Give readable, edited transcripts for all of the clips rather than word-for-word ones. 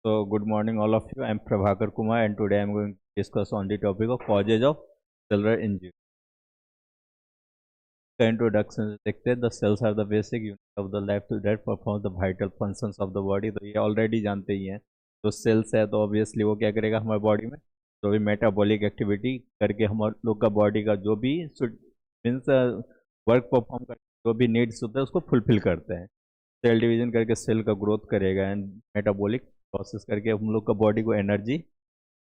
So, good morning, all of you. I am Prabhakar Kumar, and today I am going to discuss on the topic of causes of cellular injury. The introduction देखते हैं. The cells are the basic unit of the life that perform the vital functions of the body. तो ये already जानते ही हैं. तो sales है तो obviously वो क्या करेगा हमारे बॉडी में, तो भी मेटाबॉलिक एक्टिविटी करके हमारे लोग का बॉडी का जो भी मीन्स वर्क परफॉर्म कर जो भी नीड्स होता है उसको फुलफिल करते हैं. सेल डिवीजन करके सेल का ग्रोथ करेगा एंड मेटाबॉलिक प्रोसेस करके हम लोग का बॉडी को एनर्जी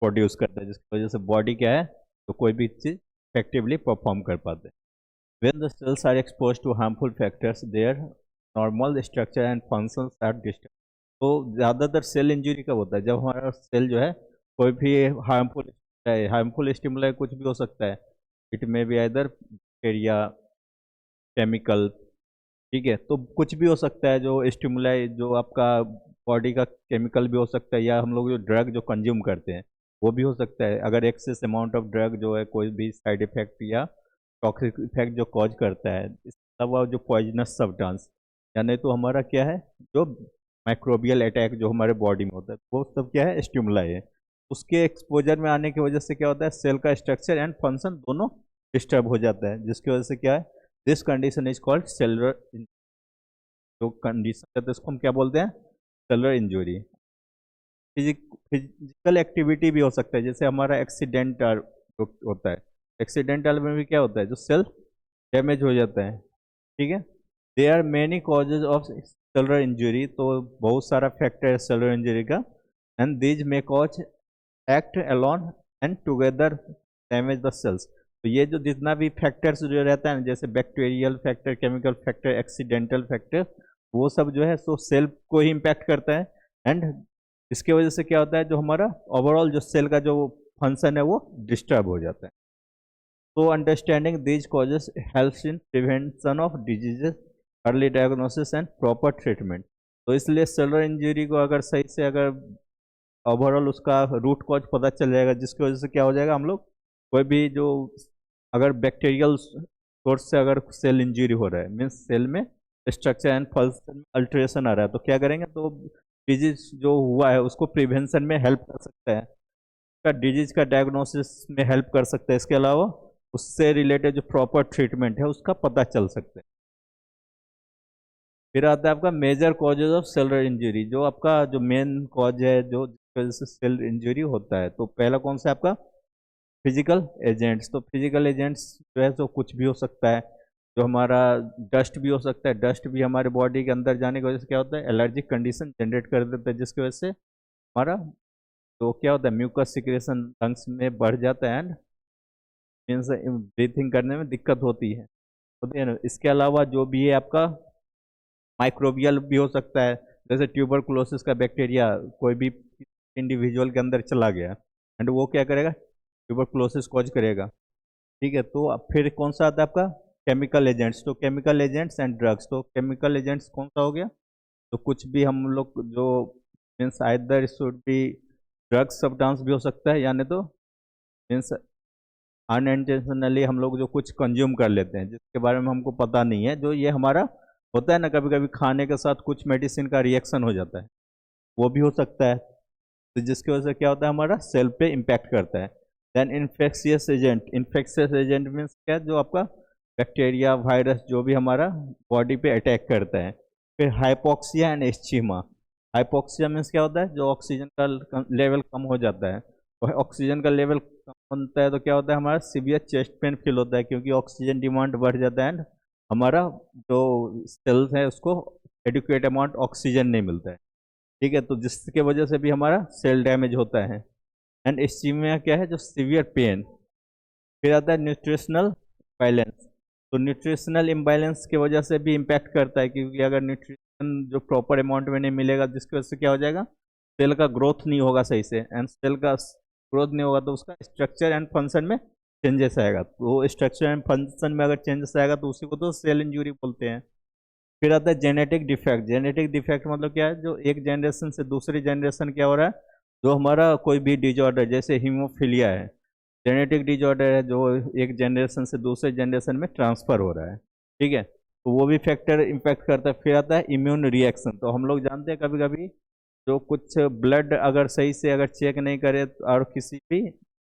प्रोड्यूस करता है, जिसकी वजह से बॉडी क्या है तो कोई भी चीज़ इफेक्टिवली परफॉर्म कर पाते हैं. When the cells are exposed to harmful factors, their normal structure and functions are disturbed. तो ज़्यादातर सेल इंजरी कब होता है? जब हमारा सेल जो है कोई भी हार्मफुल स्टिमुलाई कुछ भी हो सकता है. इट में बी आइदर बैक्टीरिया, केमिकल, ठीक है. तो कुछ भी हो सकता है जो स्टिमुलाई, जो आपका बॉडी का केमिकल भी हो सकता है, या हम लोग जो ड्रग जो कंज्यूम करते हैं वो भी हो सकता है. अगर एक्सेस अमाउंट ऑफ ड्रग जो है कोई भी साइड इफेक्ट या टॉक्सिक इफेक्ट जो कॉज करता है, इसके अलावा जो पॉइजनस सब्सटेंस, यानी तो हमारा क्या है जो माइक्रोबियल अटैक जो हमारे बॉडी में होता है वो सब क्या है स्टिमुलाई है. उसके एक्सपोजर में आने की वजह से क्या होता है सेल का स्ट्रक्चर एंड फंक्शन दोनों डिस्टर्ब हो जाता है, जिसकी वजह से क्या है this condition is called cellular. जो कंडीशन कहते हैं उसको हम क्या बोलते हैं सेलुलर इंजरी. फिजिकल एक्टिविटी भी हो सकता है, जैसे हमारा एक्सीडेंटल जो होता है, एक्सीडेंटल में भी क्या होता है जो सेल डैमेज हो जाता है. ठीक है. There are many causes of cellular injury. तो बहुत सारा फैक्टर है सेलुलर इंजरी का, and these may cause act alone and together damage the cells. तो ये जो जितना भी फैक्टर्स जो रहता है जैसे bacterial factor, chemical factor, accidental factor, वो सब जो है सो सेल को ही इम्पैक्ट करता है. एंड इसके वजह से क्या होता है जो हमारा ओवरऑल जो सेल का जो फंक्शन है वो डिस्टर्ब हो जाता है. तो understanding these causes helps in prevention of diseases, early diagnosis and proper treatment. तो इसलिए सेलुलर इंजरी को अगर सही से अगर ओवरऑल उसका रूट कॉज पता चल जाएगा, जिसकी वजह से क्या हो जाएगा हम लोग कोई भी जो अगर बैक्टीरियल सोर्स से अगर सेल इंजरी हो रहा है मीन्स सेल में स्ट्रक्चर एंड फंक्शन अल्टरेशन आ रहा है, तो क्या करेंगे तो डिजीज जो हुआ है उसको प्रिवेंशन में हेल्प कर सकता है, का डिजीज का डायग्नोसिस में हेल्प कर सकता है. इसके अलावा उससे रिलेटेड जो प्रॉपर ट्रीटमेंट है उसका पता चल सकता है. फिर आता है आपका major causes of cellular injury. जो आपका जो मेन कॉज है जो जिसकी वजह से सेल इंजरी होता है, तो पहला कौन सा आपका फिजिकल एजेंट्स. तो फिजिकल एजेंट्स जो है तो कुछ भी हो सकता है. जो हमारा डस्ट भी हो सकता है. डस्ट भी हमारे बॉडी के अंदर जाने की वजह से क्या होता है एलर्जिक कंडीशन जनरेट कर देता है, जिसकी वजह से हमारा तो क्या होता है म्यूकस सिक्रेशन लंग्स में बढ़ जाता है एंड मीन्स ब्रीथिंग करने में दिक्कत होती है ना. इसके अलावा जो भी है आपका माइक्रोबियल भी हो सकता है, जैसे ट्यूबरकुलोसिस का बैक्टीरिया कोई भी इंडिविजुअल के अंदर चला गया एंड वो क्या करेगा ट्यूबरकुलोसिस कॉज करेगा. ठीक है. तो अब फिर कौन सा आता है आपका केमिकल एजेंट्स. तो केमिकल एजेंट्स एंड ड्रग्स. तो केमिकल एजेंट्स कौन सा हो गया तो कुछ भी हम लोग जो means either should be drugs substance भी हो सकता है, यानी तो मीन्स अनइंटेंशनली हम लोग जो कुछ कंज्यूम कर लेते हैं जिसके बारे में हमको पता नहीं है, जो ये हमारा होता है ना कभी कभी खाने के साथ कुछ मेडिसिन का रिएक्शन हो जाता है, वो भी हो सकता है. तो जिसकी वजह से क्या होता है हमारा सेल पे इम्पैक्ट करता है. Then infectious agent. Infectious agent means क्या जो आपका बैक्टीरिया वायरस जो भी हमारा बॉडी पे अटैक करता है. फिर हाइपोक्सिया एंड एस्चीमा. हाइपोक्सिया मीन्स क्या होता है जो ऑक्सीजन का लेवल कम हो जाता है. और ऑक्सीजन का लेवल कम होता है तो क्या होता है हमारा सीवियर चेस्ट पेन फील होता है, क्योंकि ऑक्सीजन डिमांड बढ़ जाता है एंड हमारा जो सेल्स है उसको एडिक्वेट अमाउंट ऑक्सीजन नहीं मिलता है. ठीक है. तो जिसके वजह से भी हमारा सेल डैमेज होता है. एंड इस्कीमिया क्या है जो सीवियर पेन. फिर आता है न्यूट्रिशनल बैलेंस. तो न्यूट्रिशनल इम्बैलेंस की वजह से भी इम्पैक्ट करता है, क्योंकि अगर न्यूट्रिशन जो प्रॉपर अमाउंट में नहीं मिलेगा जिसकी वजह से क्या हो जाएगा सेल का ग्रोथ नहीं होगा सही से, एंड सेल का ग्रोथ नहीं होगा तो उसका स्ट्रक्चर एंड फंक्शन में चेंजेस आएगा. तो स्ट्रक्चर एंड फंक्शन में अगर चेंजेस आएगा तो उसी को तो सेल इंजरी बोलते हैं. फिर आता है जेनेटिक डिफेक्ट. जेनेटिक डिफेक्ट मतलब क्या है जो एक जनरेशन से दूसरी जनरेशन क्या हो रहा है, जो हमारा कोई भी डिजॉर्डर जैसे हीमोफीलिया है, जेनेटिक डिजॉर्डर है जो एक जनरेशन से दूसरे जनरेशन में ट्रांसफर हो रहा है. ठीक है. तो वो भी फैक्टर इम्पैक्ट करता है. फिर आता है इम्यून रिएक्शन. तो हम लोग जानते हैं कभी कभी जो कुछ ब्लड अगर सही से अगर चेक नहीं करे और किसी भी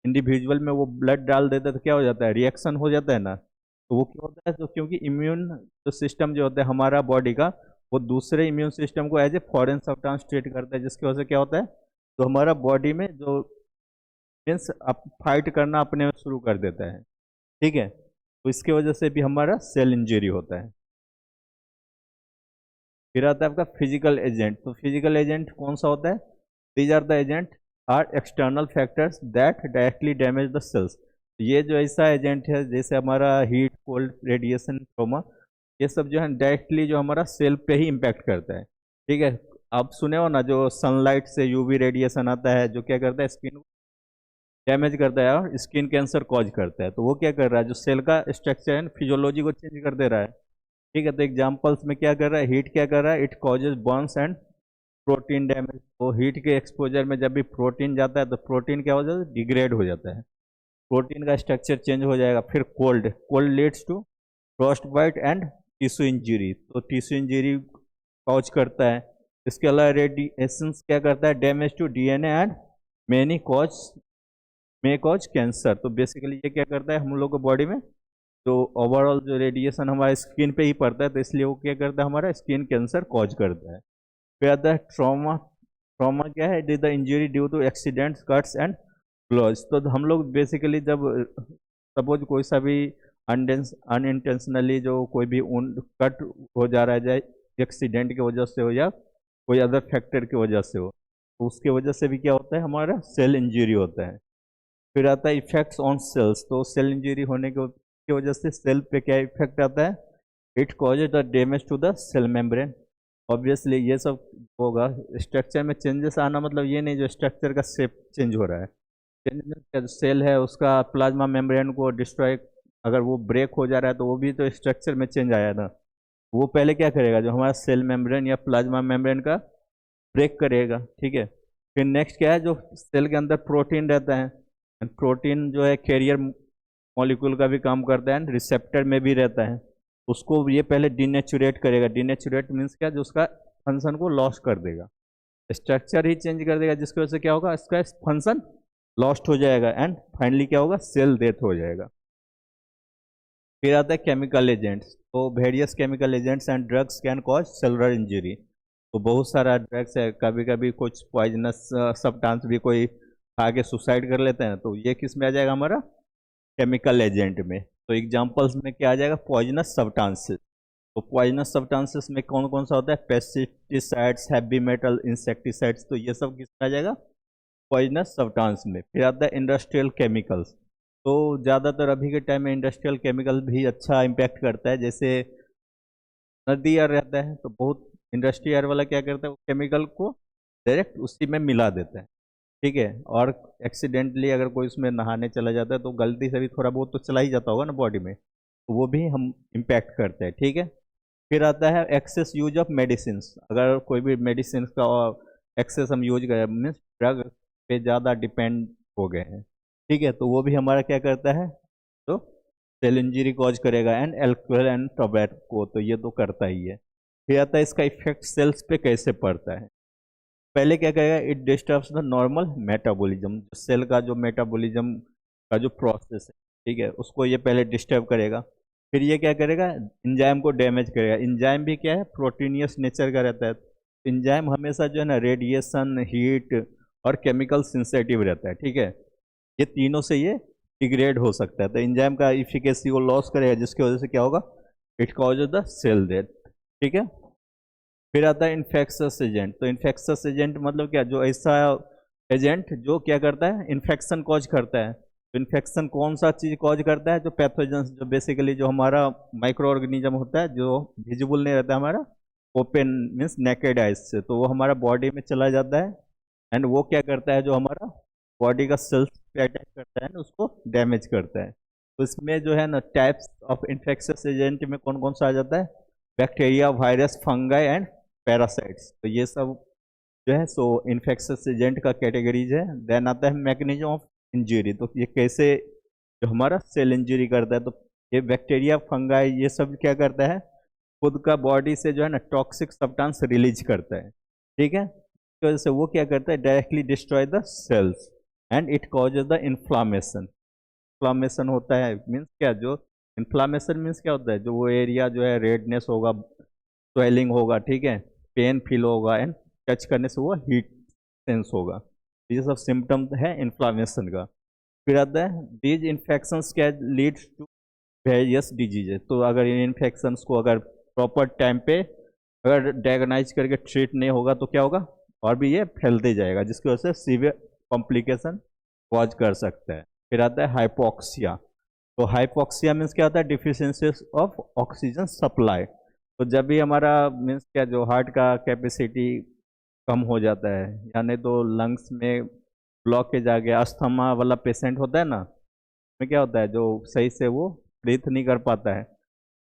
इंडिविजुअल में वो ब्लड डाल देता है तो क्या हो जाता है, रिएक्शन हो जाता है ना। तो वो क्या होता है, तो क्योंकि इम्यून जो सिस्टम जो होता है हमारा बॉडी का, वो दूसरे इम्यून सिस्टम को as a foreign substance treat करता है, जिसकी वजह से क्या होता है, तो हमारा बॉडी में जो मीन्स आप फाइट करना अपने में शुरू कर देता है। ठीक है, तो इसकी वजह से भी हमारा सेल इंजरी होता है। फिर आता है आपका फिजिकल एजेंट। तो फिजिकल एजेंट कौन सा होता है, these are the agent are external factors that directly damage the cells. ये जो ऐसा एजेंट है जैसे हमारा हीट, कोल्ड, रेडिएशन, ट्रोमा, ये सब जो है डायरेक्टली जो हमारा सेल पे ही इम्पैक्ट करता है। ठीक है, आप सुने हो ना, जो सनलाइट से यूवी रेडिएशन आता है जो क्या करता है, स्किन को डैमेज करता है और स्किन कैंसर कॉज करता है। तो वो क्या कर रहा है, जो सेल का स्ट्रक्चर है, फिजियोलॉजी को चेंज कर दे रहा है। ठीक है, तो एग्जाम्पल्स में क्या कर रहा है, हीट क्या कर रहा है, it causes Burns and protein damage. तो हीट के एक्सपोजर में जब भी प्रोटीन जाता है तो प्रोटीन क्या हो जाता है, डिग्रेड हो जाता है, प्रोटीन का स्ट्रक्चर चेंज हो जाएगा। फिर cold, cold leads to frostbite and tissue injury, तो टिश्यू इंजरी कॉज करता है। इसके अलावा रेडिएशन क्या करता है, damage to DNA and many cause may cause cancer. तो बेसिकली ये क्या करता है, हम लोग को बॉडी में जो ओवरऑल जो रेडिएशन हमारे स्किन पे ही पड़ता है, तो इसलिए वो क्या करता है, हमारा स्किन कैंसर कॉज करता है। फिर आता है ट्रॉमा। ट्रॉमा क्या है, it is the injury due to accidents, cuts and blows. तो हम लोग बेसिकली जब सपोज कोई सा भी अनइंटेंशनली जो कोई भी कट हो जा रहा है, चाहे एक्सीडेंट की वजह से हो या कोई अदर फैक्टर की वजह से हो, तो उसकी वजह से भी क्या होता है, हमारा सेल इंजरी होता है। फिर आता है इफेक्ट्स ऑन सेल्स। तो सेल इंजरी होने की वजह से सेल पे क्या इफेक्ट आता है, it causes the damage to the cell membrane. Obviously ये सब होगा, स्ट्रक्चर में चेंजेस आना मतलब ये नहीं जो स्ट्रक्चर का शेप चेंज हो रहा है, चेंज सेल है उसका प्लाज्मा मेम्ब्रेन को डिस्ट्रॉय, अगर वो ब्रेक हो जा रहा है तो वो भी तो स्ट्रक्चर में चेंज आया ना। वो पहले क्या करेगा, जो हमारा सेल मेम्ब्रेन या प्लाज्मा मेम्ब्रेन का ब्रेक करेगा। ठीक है, फिर नेक्स्ट क्या है, जो सेल के अंदर प्रोटीन रहता है, प्रोटीन जो है कैरियर मॉलिक्यूल का भी काम करता है एंड रिसेप्टर में भी रहता है, उसको ये पहले डीनेचुरेट करेगा। डीनेचुरेट मीन्स क्या, जो उसका फंक्शन को लॉस कर देगा, स्ट्रक्चर ही चेंज कर देगा, जिसकी वजह से क्या होगा, इसका फंक्शन लॉस्ट हो जाएगा एंड फाइनली क्या होगा, सेल डेथ हो जाएगा। फिर आता है केमिकल एजेंट्स। तो various chemical agents and drugs can cause cellular injury. तो बहुत सारा ड्रग्स है, कभी कभी कुछ पॉइजनस सब्सटेंस भी कोई खा के सुसाइड कर लेते हैं, तो ये किस में आ जाएगा, हमारा केमिकल एजेंट में। तो एग्जांपल्स में क्या आ जाएगा, पॉइजनस सब्सटेंसेस। तो पॉइजनस सब्सटेंसेस में कौन कौन सा होता है, पेस्टिसाइड्स, हैवी मेटल, इंसेक्टिसाइड्स, तो ये सब किस में आ जाएगा, पॉइजनस सब्सटेंस में। फिर आता है इंडस्ट्रियल केमिकल्स। तो ज़्यादातर अभी के टाइम में इंडस्ट्रियल केमिकल भी अच्छा इम्पैक्ट करता है, जैसे नदी एयर रहता है, तो बहुत इंडस्ट्री एयर वाला क्या करता है, वो केमिकल को डायरेक्ट उसी में मिला देता है। ठीक है, और एक्सीडेंटली अगर कोई उसमें नहाने चला जाता है तो गलती से भी थोड़ा बहुत तो चला ही जाता होगा ना बॉडी में, तो वो भी हम इम्पैक्ट करते हैं। ठीक है, फिर आता है एक्सेस यूज ऑफ मेडिसिन। अगर कोई भी मेडिसिन का एक्सेस हम यूज करें, मीन्स ड्रग पे ज़्यादा डिपेंड हो गए हैं, ठीक है, तो वो भी हमारा क्या करता है, तो सेल इंजरी कॉज करेगा। एंड एल्कोहल एंड टोबैको, तो ये तो करता ही है। फिर आता है इसका इफेक्ट सेल्स पे कैसे पड़ता है। पहले क्या करेगा, it disturbs the normal metabolism. Cell का जो मेटाबॉलिज्म का जो प्रोसेस है, ठीक है, उसको ये पहले डिस्टर्ब करेगा। फिर ये क्या करेगा, इंजाइम को डैमेज करेगा। इंजाइम भी क्या है, प्रोटीनियस नेचर का रहता है। इंजाइम हमेशा जो है ना रेडिएशन, हीट और केमिकल सेंसिटिव रहता है। ठीक है, ये तीनों से ये डिग्रेड हो सकता है, तो इंजाइम का इफिकेसी को लॉस करेगा, जिसकी वजह से क्या होगा, it causes the cell death. ठीक है, फिर आता है इन्फेक्शस एजेंट। तो इन्फेक्शस एजेंट मतलब क्या, जो ऐसा एजेंट जो क्या करता है, इन्फेक्शन कॉज करता है। तो इन्फेक्शन कौन सा चीज़ कॉज करता है, जो पैथोजेंस, जो बेसिकली जो हमारा माइक्रो ऑर्गेनिज्म होता है, जो विजिबल नहीं रहता हमारा ओपन मीन्स नेकेड आइज से, तो वो हमारा बॉडी में चला जाता है एंड वो क्या करता है, जो हमारा बॉडी का सेल्स पे अटैक करता है ना, उसको डैमेज करता है। तो इसमें जो है ना टाइप्स ऑफ इन्फेक्शस एजेंट में कौन कौन सा आ जाता है, bacteria, virus, fungi and parasites. तो ये सब जो है सो इन्फेक्शस एजेंट का कैटेगरीज है। देन आता है मैकेनिज्म ऑफ इंजरी। तो ये कैसे जो हमारा सेल इंजरी करता है, तो ये बैक्टीरिया, फंगाई, ये सब क्या करता है, खुद का बॉडी से जो है ना टॉक्सिक सब्सटेंस रिलीज करता है। ठीक है, जिसकी वजह से वो क्या करता है, directly destroy the cells and it causes the inflammation. Inflammation होता है मीन्स क्या, जो इन्फ्लामेशन मीन्स क्या होता है, जो वो एरिया जो है रेडनेस होगा, स्वेलिंग होगा, ठीक है, पेन फील होगा एंड टच करने से वो हीट सेंस होगा। ये सब सिम्टम है इन्फ्लामेशन का। फिर आता है these infections can lead to various diseases. तो अगर इन इन्फेक्शंस को अगर प्रॉपर टाइम पे अगर डायग्नाइज करके ट्रीट नहीं होगा तो क्या होगा, और भी ये फैलते जाएगा, जिसकी वजह से सीवियर कॉम्प्लिकेशन कॉज कर सकता है। फिर आता है हाइपोक्सिया। तो हाइपोक्सिया मीन्स क्या होता है, डिफिशियंसी ऑफ ऑक्सीजन सप्लाई। तो जब भी हमारा मीन्स क्या, जो हार्ट का कैपेसिटी कम हो जाता है, यानी तो लंग्स में ब्लॉकेज आ गया, अस्थमा वाला पेशेंट होता है ना, में क्या होता है, जो सही से वो ब्रीथ नहीं कर पाता है,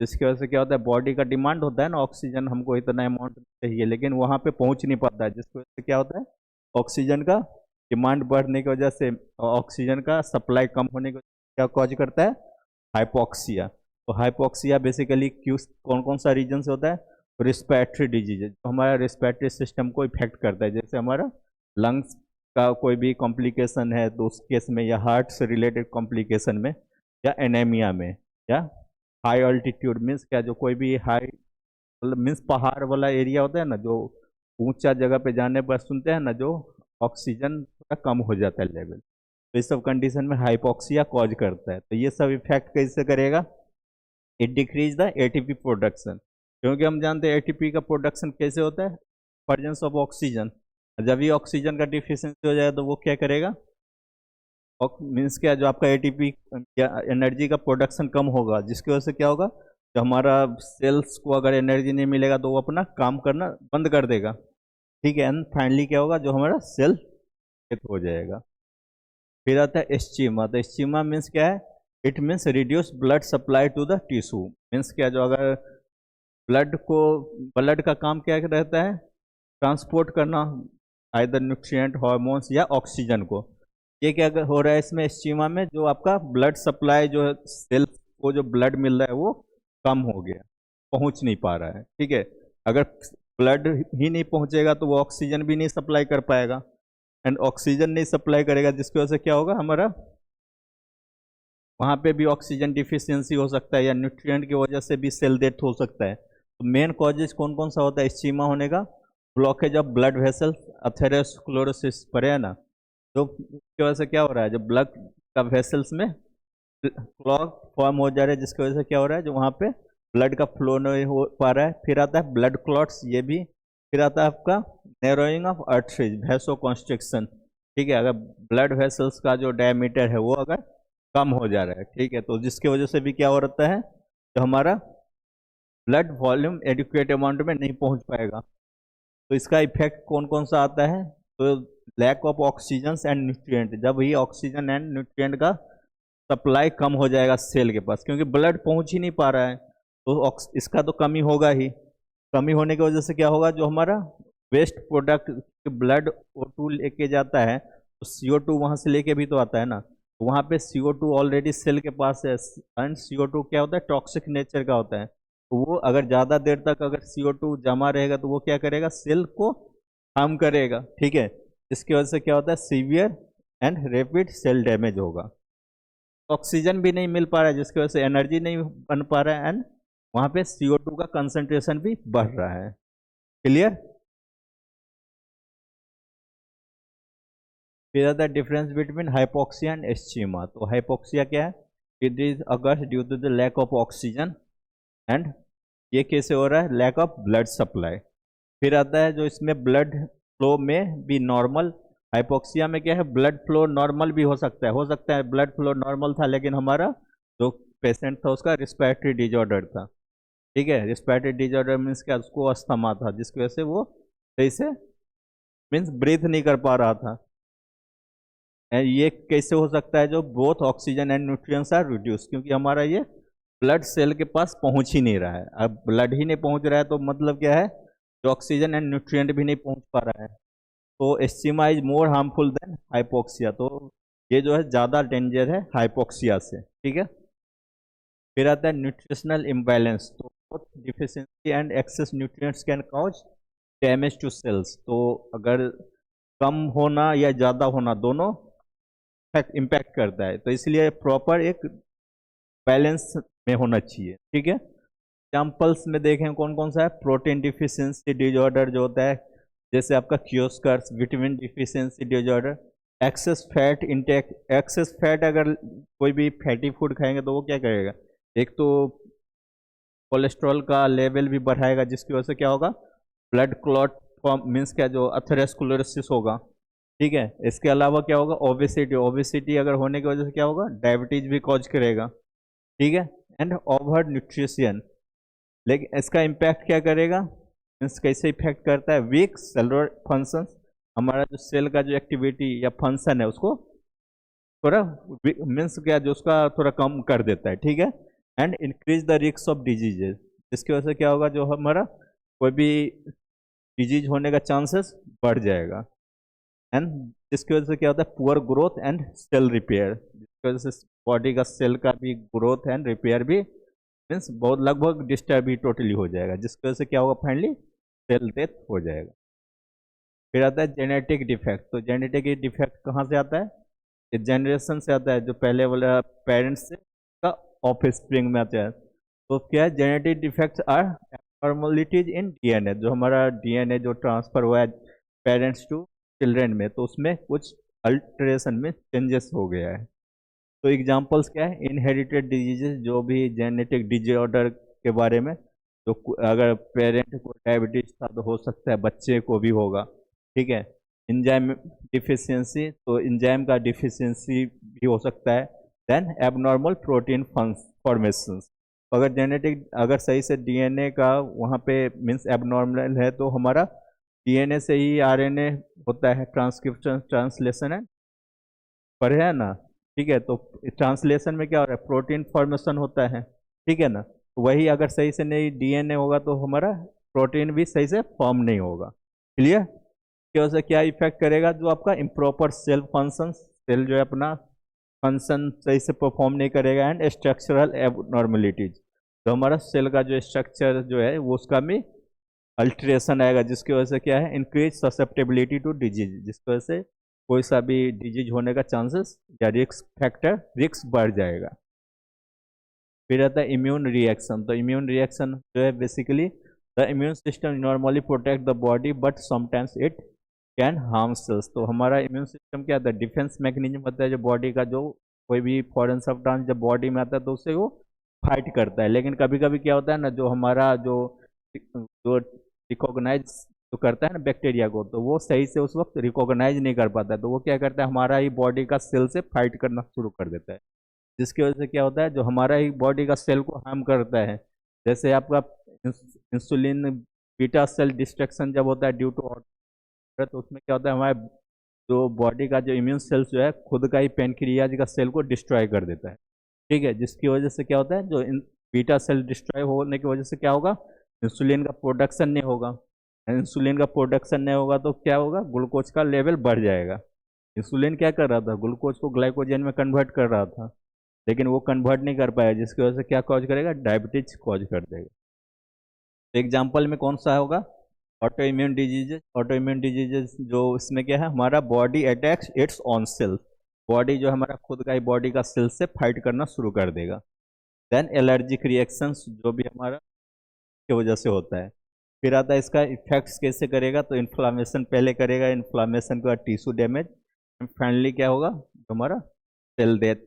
जिसकी वजह से क्या होता है, बॉडी का डिमांड होता है ना, ऑक्सीजन हमको इतना अमाउंट चाहिए, लेकिन वहाँ पे पहुँच नहीं पाता है, जिसकी वजह से क्या होता है, ऑक्सीजन का डिमांड बढ़ने की वजह से ऑक्सीजन का सप्लाई कम होने की वजह से क्या कॉज करता है, हाइपोक्सिया। तो हाइपोक्सिया बेसिकली क्यों, कौन कौन सा रीजन से होता है, रिस्पिरेटरी डिजीज, जो हमारा रिस्पिरेटरी सिस्टम को इफेक्ट करता है, जैसे हमारा लंग्स का कोई भी कॉम्प्लिकेशन है तो उस केस में, या हार्ट से रिलेटेड कॉम्प्लिकेशन में, या एनेमिया में, या हाई अल्टीट्यूड मीन्स क्या, जो कोई भी हाई मतलब मीन्स पहाड़ वाला एरिया होता है ना, जो ऊंचा जगह पे जाने पर सुनते हैं ना, जो ऑक्सीजन थोड़ा कम हो जाता है लेवल, तो इस सब कंडीशन में हाइपोक्सिया कॉज करता है। तो ये सब इफेक्ट कैसे करेगा, it decrease the ATP production, क्योंकि हम जानते हैं एटीपी का प्रोडक्शन कैसे होता है, प्रेजेंस ऑफ ऑक्सीजन। जब ये ऑक्सीजन का डिफिशियंसी हो जाए तो वो क्या करेगा, मीन्स क्या, जो आपका एटीपी या एनर्जी का प्रोडक्शन कम होगा, जिसकी वजह से क्या होगा, जो हमारा सेल्स को अगर एनर्जी नहीं मिलेगा तो वो अपना काम करना बंद कर देगा, ठीक है, एंड फाइनली क्या होगा, जो हमारा सेल डेथ हो जाएगा। फिर आता है एस्चीमा। तो एस्चीमा मीन्स क्या है, it means reduce blood supply to the tissue. Means क्या, जो अगर ब्लड को, ब्लड का काम क्या रहता है, ट्रांसपोर्ट करना आइदर न्यूट्रिएंट, हार्मोन्स या ऑक्सीजन को। ये क्या हो रहा है इसमें एस्चीमा में, जो आपका ब्लड सप्लाई जो है, सेल को जो ब्लड मिल रहा है वो कम हो गया, पहुंच नहीं पा रहा है, ठीक है। अगर ब्लड ही नहीं पहुंचेगा तो वो ऑक्सीजन भी नहीं सप्लाई कर पाएगा, एंड ऑक्सीजन नहीं सप्लाई करेगा, जिसकी वजह से क्या होगा, हमारा वहाँ पे भी ऑक्सीजन डिफिशियंसी हो सकता है, या न्यूट्रिएंट की वजह से भी सेल डेथ हो सकता है। तो मेन कॉजेज कौन कौन सा होता है एस्चीमा होने का, blockage of blood vessel, atherosclerosis पढ़े है ना, तो इसकी वजह से क्या हो रहा है, जो ब्लड का वेसल्स में क्लॉग फॉर्म हो जा रहा है, जिसकी वजह से क्या हो रहा है, जो वहाँ पे ब्लड का फ्लो नहीं हो पा रहा है। फिर आता है ब्लड क्लॉट्स, ये भी। फिर आता है आपका narrowing of arteries, vaso constriction, ठीक है, अगर ब्लड वेसल्स का जो डायमीटर है वो अगर कम हो जा रहा है, ठीक है, तो जिसकी वजह से भी क्या हो रहता है, तो हमारा ब्लड वॉल्यूम एडिक्वेट अमाउंट में नहीं पहुंच पाएगा। तो इसका इफेक्ट कौन कौन सा आता है, तो lack of oxygen and nutrient, जब ही ऑक्सीजन एंड न्यूट्रिएंट का सप्लाई कम हो जाएगा सेल के पास, क्योंकि ब्लड पहुंच ही नहीं पा रहा है, तो इसका तो कमी होगा ही। कमी होने की वजह से क्या होगा, जो हमारा वेस्ट प्रोडक्ट ब्लड O2 लेके जाता है, तो CO2 वहां से लेके भी तो आता है ना, वहां पे CO2 ऑलरेडी सेल के पास है, एंड CO2 क्या होता है, टॉक्सिक नेचर का होता है, तो वो अगर ज़्यादा देर तक अगर CO2 जमा रहेगा तो वो क्या करेगा, सेल को हार्म करेगा, ठीक है, इसकी वजह से क्या होता है, severe and rapid cell damage होगा। ऑक्सीजन भी नहीं मिल पा रहा है, जिसकी वजह से एनर्जी नहीं बन पा रहा है, एंड वहाँ पे CO2 का कंसंट्रेशन भी बढ़ रहा है। क्लियर। फिर आता है difference between hypoxia and ischaemia. तो हाइपोक्सिया क्या है, it is occurs due to the lack of oxygen, and ये कैसे हो रहा है, लैक ऑफ ब्लड सप्लाई। फिर आता है जो इसमें ब्लड फ्लो में भी नॉर्मल, हाइपोक्सिया में क्या है, ब्लड फ्लो नॉर्मल भी हो सकता है ब्लड फ्लो नॉर्मल था, लेकिन हमारा जो पेशेंट था उसका रिस्पिरेटरी डिजॉर्डर था, ठीक है, रिस्पिरेटरी डिजॉर्डर मीन्स क्या, उसको अस्थमा था, जिसकी वजह से वो सही से मीन्स ब्रीथ नहीं कर पा रहा था। ये कैसे हो सकता है, जो both oxygen and nutrients are reduce, क्योंकि हमारा ये ब्लड सेल के पास पहुंच ही नहीं रहा है। अब ब्लड ही नहीं पहुंच रहा है तो मतलब क्या है, जो ऑक्सीजन एंड न्यूट्रिएंट भी नहीं पहुंच पा रहा है, तो ischaemia is more harmful than hypoxia. तो ये जो है ज़्यादा डेंजर है हाइपोक्सिया से, ठीक है। फिर आता है न्यूट्रिशनल इम्बैलेंस। तो both deficiency and excess nutrients can cause damage to cells. तो अगर कम होना या ज़्यादा होना दोनों इम्पैक्ट करता है, तो इसलिए प्रॉपर एक बैलेंस में होना चाहिए। ठीक है, एग्जाम्पल्स में देखें कौन कौन सा है। प्रोटीन डिफिशियंसी डिजॉर्डर जो होता है, जैसे आपका kwashiorkors, vitamin deficiency disorder, excess fat intake. Excess fat, अगर कोई भी फैटी फूड खाएंगे तो वो क्या करेगा, एक तो कोलेस्ट्रॉल का लेवल भी बढ़ाएगा, जिसकी वजह से क्या होगा, ब्लड क्लॉट फॉर्म, मीन्स क्या, जो अथेरोस्क्लेरोसिस होगा। ठीक है, इसके अलावा क्या होगा, ओबेसिटी। ओबेसिटी अगर होने की वजह से क्या होगा, डायबिटीज भी कॉज करेगा। ठीक है, एंड ओवर न्यूट्रिशन। लेकिन इसका इम्पैक्ट क्या करेगा, मीन्स कैसे इफेक्ट करता है, वीक सेलुलर फंक्शन। हमारा जो सेल का जो एक्टिविटी या फंक्शन है उसको थोड़ा, मीन्स क्या, जो उसका थोड़ा कम कर देता है। ठीक है, and increase the risk of diseases. जिसकी वजह से क्या होगा, जो हमारा कोई भी डिजीज होने का चांसेस बढ़ जाएगा। एंड जिसकी वजह से क्या होता है, poor growth and cell repair. जिसकी वजह से बॉडी का सेल का भी ग्रोथ एंड रिपेयर भी मीन्स बहुत लगभग डिस्टर्ब ही टोटली हो जाएगा, जिसकी वजह से क्या होगा, फाइनली सेल डेथ हो जाएगा। फिर आता है जेनेटिक डिफेक्ट। तो जेनेटिक डिफेक्ट कहाँ से आता है, ये जनरेशन से आता है, जो पहले वाला पेरेंट्स से का ऑफ स्प्रिंग में आता है। तो क्या है, genetic defects are abnormalities in DNA. जो हमारा डीएनए जो ट्रांसफर हुआ है पेरेंट्स टू चिल्ड्रेन में, तो उसमें कुछ अल्टरेशन में चेंजेस हो गया है। तो एग्जांपल्स क्या है, इनहेरिटेड डिजीजेस, जो भी जेनेटिक डिजॉर्डर के बारे में। तो अगर पेरेंट को डायबिटीज था तो हो सकता है बच्चे को भी होगा। ठीक है, इंजाइम डिफिशियंसी, तो इंजाइम का डिफिशियंसी भी हो सकता है। Then abnormal protein formation. अगर जेनेटिक, अगर सही से डीएनए का वहाँ पे मीन्स एबनॉर्मल है, तो हमारा डीएनए से ही आरएनए होता है, ट्रांसक्रिप्शन ट्रांसलेशन है, पढ़े है ना। ठीक है, तो ट्रांसलेशन में क्या हो रहा है, प्रोटीन फॉर्मेशन होता है। ठीक है ना, तो वही अगर सही से नहीं डीएनए होगा तो हमारा प्रोटीन भी सही से फॉर्म नहीं होगा। क्लियर, की वजह से क्या इफेक्ट करेगा, जो आपका इम्प्रॉपर सेल फंक्शन, सेल जो है अपना फंक्शन सही से परफॉर्म नहीं करेगा। एंड स्ट्रक्चरल एबनॉर्मलिटीज, तो हमारा सेल का जो स्ट्रक्चर जो है वो उसका भी अल्ट्रेशन आएगा, जिसकी वजह से क्या है, इंक्रीज ससेप्टेबिलिटी टू डिजीज। जिसकी वजह से कोई सा भी डिजीज होने का चांसेस या रिस्क फैक्टर, रिस्क बढ़ जाएगा। फिर आता है इम्यून रिएक्शन। तो इम्यून रिएक्शन जो है basically, the immune system normally protect the body but sometimes it can harm cells. तो हमारा इम्यून सिस्टम क्या होता है, डिफेंस मैकेनिज्म होता है जो बॉडी का, जो कोई भी फॉरेन सब्सटेंस जब बॉडी में आता है तो उससे वो फाइट करता है। लेकिन कभी कभी क्या होता है ना, जो हमारा जो जो रिकॉग्नाइज जो करता है ना बैक्टीरिया को, तो वो सही से उस वक्त रिकॉग्नाइज नहीं कर पाता है, तो वो क्या करता है, हमारा ही बॉडी का सेल से फाइट करना शुरू कर देता है। जिसकी वजह से क्या होता है, जो हमारा ही बॉडी का सेल को हार्म करता है। जैसे आपका इंसुलिन बीटा सेल डिस्ट्रक्शन जब होता है ड्यू टू, तो उसमें क्या होता है, हमारे जो बॉडी का जो इम्यून सेल्स जो है खुद का ही पेनक्रियाज का सेल को डिस्ट्रॉय कर देता है। ठीक है, जिसकी वजह से क्या होता है, जो बीटा सेल डिस्ट्रॉय होने की वजह से क्या होगा, इंसुलिन का प्रोडक्शन नहीं होगा। इंसुलिन का प्रोडक्शन नहीं होगा तो क्या होगा, ग्लूकोज का लेवल बढ़ जाएगा। इंसुलिन क्या कर रहा था, ग्लूकोज को ग्लाइकोजन में कन्वर्ट कर रहा था, लेकिन वो कन्वर्ट नहीं कर पाया, जिसकी वजह से क्या कॉज करेगा, डायबिटीज कॉज कर देगा। एग्जाम्पल में कौन सा होगा, auto immune diseases. Auto immune diseases जो इसमें क्या है, हमारा body attacks it's on self. Body जो हमारा खुद का ही बॉडी का सेल से फाइट करना शुरू कर देगा। देन एलर्जिक रिएक्शंस, जो भी हमारा की वजह से होता है। फिर आता है इसका इफेक्ट्स कैसे करेगा, तो इन्फ्लामेशन पहले करेगा, इन्फ्लामेशन के बाद टिश्यू डैमेज, फाइनली क्या होगा, हमारा सेल डेथ।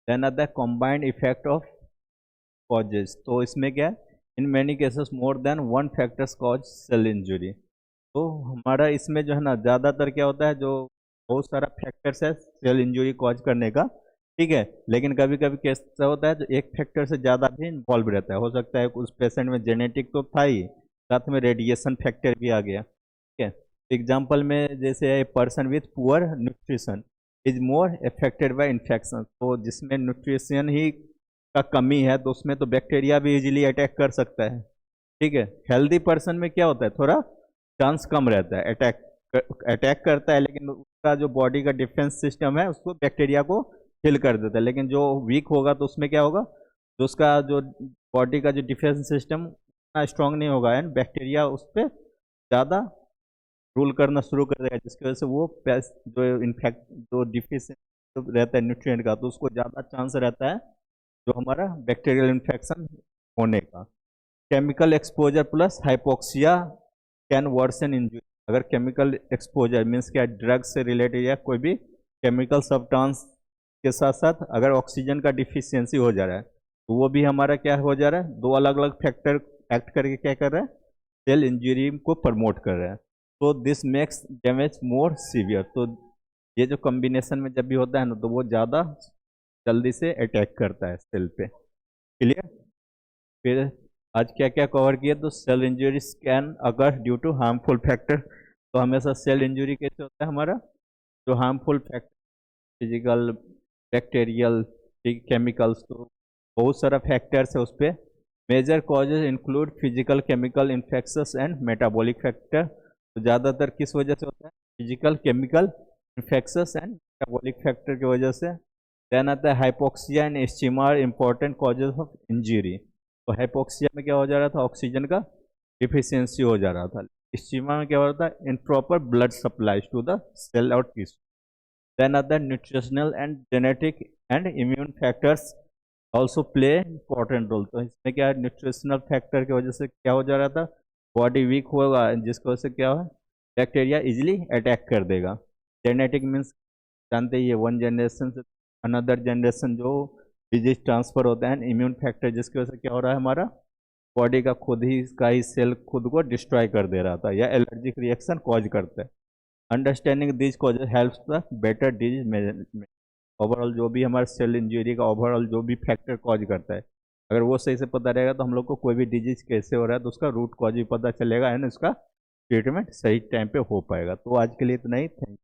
देन आता है कॉम्बाइंड इफेक्ट ऑफ कॉजेज। तो इसमें क्या है, in many cases more than one factors cause cell injury. तो हमारा इसमें जो है ना, ज़्यादातर क्या होता है, जो बहुत सारा फैक्टर्स है सेल इंजुरी कॉज करने का। ठीक है, लेकिन कभी कभी कैसा होता है, जो एक फैक्टर से ज़्यादा भी इन्वॉल्व रहता है। हो सकता है उस पेशेंट में जेनेटिक तो था ही, साथ में रेडिएशन फैक्टर भी आ गया। ठीक है, एग्जाम्पल में जैसे person with poor nutrition is more affected by infection. तो जिसमें न्यूट्रिशन ही का कमी है, तो उसमें तो बैक्टीरिया भी इजीली अटैक कर सकता है। ठीक है, हेल्दी पर्सन में क्या होता है, थोड़ा चांस कम रहता है, अटैक करता है, लेकिन उसका जो बॉडी का डिफेंस सिस्टम है उसको बैक्टीरिया को किल कर देता है। लेकिन जो वीक होगा तो उसमें क्या होगा, जो उसका जो बॉडी का जो डिफेंस सिस्टम इतना स्ट्रांग नहीं होगा एंड बैक्टीरिया उस पर ज़्यादा रूल करना शुरू कर देगा, जिसकी वजह से वो पेस्ट जो इन्फेक्ट जो डिफिशिएंट जो रहता है न्यूट्रिएंट का, तो उसको ज़्यादा चांस रहता है जो हमारा बैक्टीरियल इन्फेक्शन होने का। Chemical exposure plus hypoxia can worsen injury. अगर केमिकल एक्सपोजर मीन्स क्या, ड्रग से रिलेटेड या कोई भी केमिकल सब्सटेंस के साथ साथ अगर ऑक्सीजन का डिफिशियंसी हो जा रहा है, तो वो भी हमारा क्या हो जा रहा है, दो अलग अलग फैक्टर एक्ट करके क्या कर रहा है, सेल इंजरी को प्रमोट कर रहा है। तो this makes damage more severe. तो ये जो कॉम्बिनेशन में जब भी होता है ना, तो वो ज़्यादा जल्दी से अटैक करता है सेल पे। क्लियर। फिर आज क्या क्या कवर किया, तो cell injury can occur due to harmful factor. तो हमेशा सेल इंजरी कैसे होता है हमारा, जो harmful factor, physical, bacterial, chemicals, तो बहुत सारा फैक्टर्स है उस पर। Major causes include physical, chemical, infectious and metabolic factor. तो ज़्यादातर किस वजह से होता है, physical, chemical, infectious and metabolic factor की वजह से। देन आता है hypoxia and ischaemia, important causes of injury. तो हाइपोक्सिया में क्या हो जा रहा था, ऑक्सीजन का डिफिशियंसी हो जा रहा था। स्टीमा में क्या हो रहा था, improper blood supply to the cell और टिश्यू। देन आता है nutritional and genetic and immune factors also play important role. तो इसमें क्या है, न्यूट्रिशनल फैक्टर की वजह से क्या हो जा रहा था, बॉडी वीक होगा, जिसकी वजह से क्या है, बैक्टीरिया इजिली अटैक कर देगा। जेनेटिक मीन्स जानते ही है, वन जनरेशन से अनदर जनरेशन जो डिजीज ट्रांसफर होता है। इम्यून फैक्टर जिसकी वजह से क्या हो रहा है, हमारा बॉडी का खुद ही इसका ही सेल खुद को डिस्ट्रॉय कर दे रहा था या एलर्जिक रिएक्शन कॉज करता है। Understanding this causes helps the better disease management. Overall जो भी हमारे सेल इंजरी का ओवरऑल जो भी फैक्टर कॉज करता है, अगर वो सही से पता रहेगा तो हम लोग को कोई भी डिजीज कैसे हो रहा है तो उसका रूट कॉज भी पता चलेगा एंड उसका ट्रीटमेंट सही टाइम पे हो पाएगा। तो आज के लिए इतना ही। थैंक